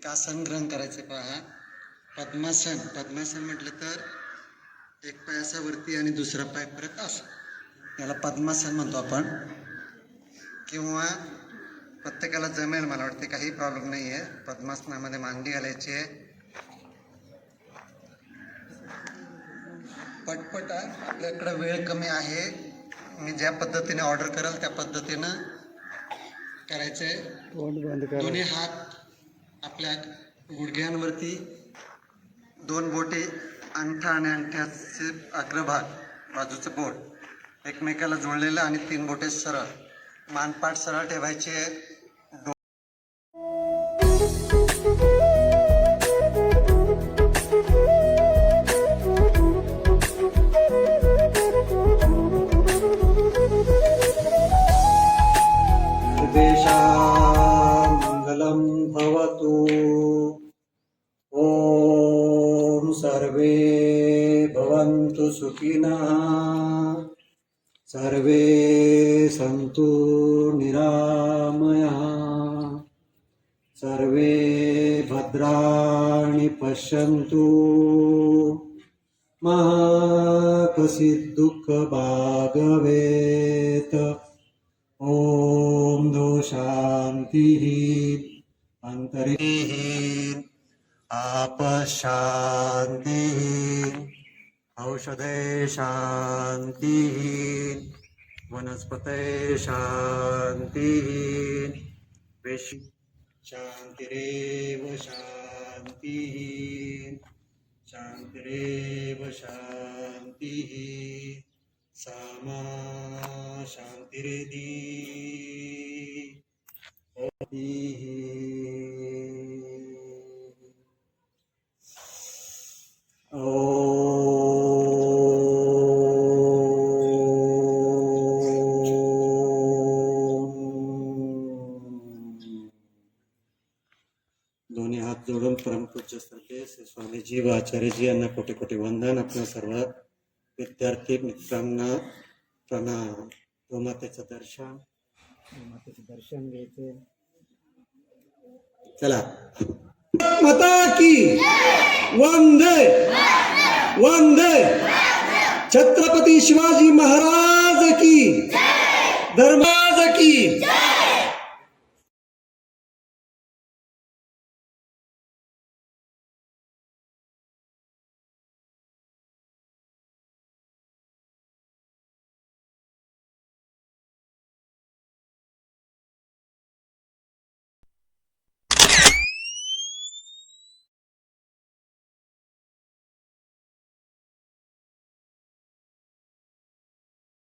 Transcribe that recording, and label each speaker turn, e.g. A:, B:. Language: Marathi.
A: आसन ग्रहण करायचे पहा. पद्मासन. पद्मासन म्हटलं तर एक पाय असा वरती आणि दुसरा पाय परत असं, याला पद्मासन म्हणतो आपण. किंवा प्रत्येकाला जमेल मला वाटते, काही प्रॉब्लेम नाही आहे. पद्मासनामध्ये मांडी घालायची आहे. पटपट आपल्याकडे वेळ कमी आहे. मी ज्या पद्धतीने ऑर्डर कराल त्या पद्धतीनं करायचंय. दोन्ही हात आपल्या गुडघ्यांवरती, दोन बोटे अंगठा आणि अंगठ्याचे अग्रभाग, बाजूचं बोट एकमेकाला जोडलेलं आणि 3 बोटे सरळ, मानपाट सरळ ठेवायचे. मंगलम भवतु. ओम सर्वे भवन्तु सुखिनः, सर्वे सन्तु निरामयाः, सर्वे भद्राणि पश्यन्तु, मा कश्चित् दुःखभाग् भवेत्. ओम दो शांतिः अंतरिः आप शांतिः औषधे शांतिः वनस्पते शांतिः वेशी शांतिरेव शांतिः शांतिरेव शांतिः सामा शांतिरेधि. दोन्ही हात जोडून परमपूज्य श्रद्धे स्वामीजी व आचार्यजी यांना कोटी कोटी वंदन. आपल्या सर्व विद्यार्थी मित्रांना प्रणाम. गोमातेचं दर्शन, गोमातेचं दर्शन घ्यायचे. चला. माता की वंदे वंदे. छत्रपती शिवाजी महाराज की, धर्माज की.